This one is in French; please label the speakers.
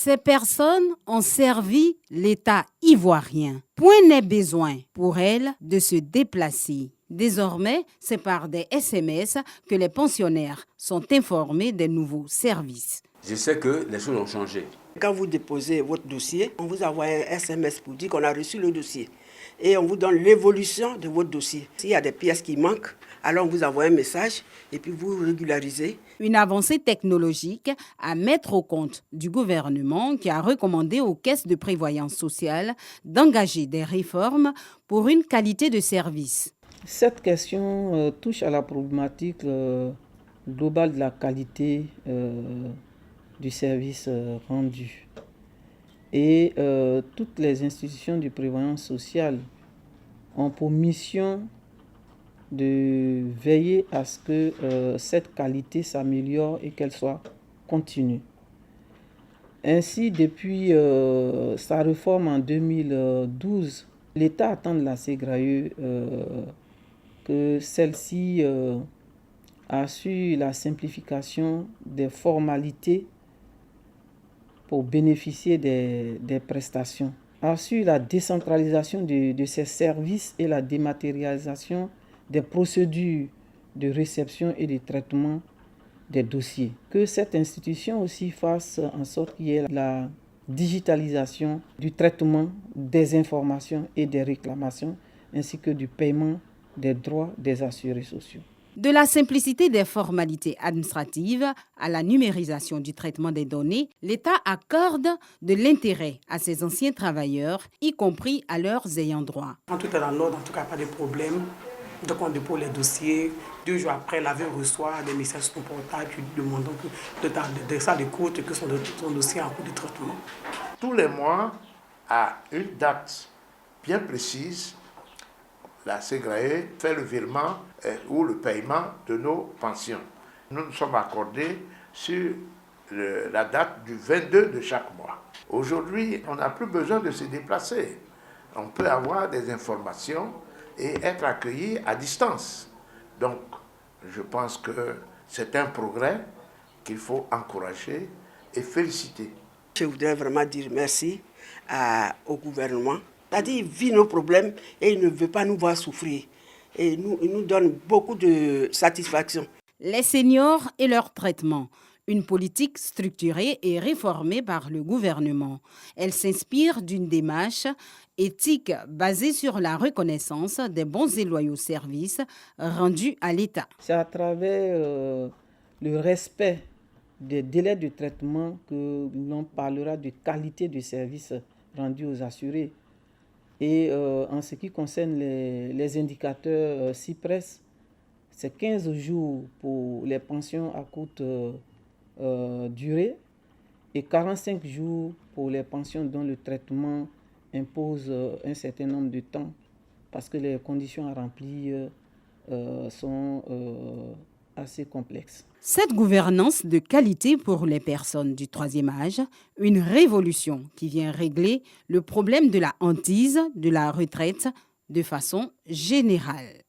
Speaker 1: Ces personnes ont servi l'État ivoirien. Point n'est besoin pour elles de se déplacer. Désormais, c'est par des SMS que les pensionnaires sont informés des nouveaux services.
Speaker 2: Je sais que les choses ont changé.
Speaker 3: Quand vous déposez votre dossier, on vous envoie un SMS pour dire qu'on a reçu le dossier. Et on vous donne l'évolution de votre dossier. S'il y a des pièces qui manquent, alors on vous envoie un message et puis vous régularisez.
Speaker 1: Une avancée technologique à mettre au compte du gouvernement qui a recommandé aux caisses de prévoyance sociale d'engager des réformes pour une qualité de service.
Speaker 4: Cette question touche à la problématique globale de la qualité du service rendu. Et toutes les institutions de prévoyance sociale ont pour mission de veiller à ce que cette qualité s'améliore et qu'elle soit continue. Ainsi, depuis sa réforme en 2012, l'État attend de la CEGRAE que celle-ci assure la simplification des formalités pour bénéficier des prestations, assure la décentralisation de ces services et la dématérialisation des procédures de réception et de traitement des dossiers. Que cette institution aussi fasse en sorte qu'il y ait la digitalisation du traitement des informations et des réclamations, ainsi que du paiement des droits des assurés sociaux.
Speaker 1: De la simplicité des formalités administratives à la numérisation du traitement des données, l'État accorde de l'intérêt à ses anciens travailleurs, y compris à leurs ayants droit.
Speaker 5: Quand tout est dans l'ordre, en tout cas pas de problème. Donc on dépose les dossiers. 2 jours après, l'AVE reçoit des messages sur son portable qui demandent de ça de courte que son dossier est en cours de traitement.
Speaker 6: Tous les mois, à une date bien précise, la CEGRAE fait le virement ou le paiement de nos pensions. Nous nous sommes accordés sur la date du 22 de chaque mois. Aujourd'hui, on n'a plus besoin de se déplacer. On peut avoir des informations et être accueilli à distance. Donc, je pense que c'est un progrès qu'il faut encourager et féliciter.
Speaker 3: Je voudrais vraiment dire merci au gouvernement. C'est-à-dire, il vit nos problèmes et il ne veut pas nous voir souffrir. Et il nous donne beaucoup de satisfaction.
Speaker 1: Les seniors et leur traitement. Une politique structurée et réformée par le gouvernement. Elle s'inspire d'une démarche éthique basée sur la reconnaissance des bons et loyaux services rendus à l'État.
Speaker 4: C'est à travers le respect des délais de traitement que l'on parlera de qualité de service rendu aux assurés. Et en ce qui concerne les indicateurs CIPRES, c'est 15 jours pour les pensions à courte durée et 45 jours pour les pensions dont le traitement impose un certain nombre de temps parce que les conditions à remplir sont assez complexes.
Speaker 1: Cette gouvernance de qualité pour les personnes du troisième âge, une révolution qui vient régler le problème de la hantise de la retraite de façon générale.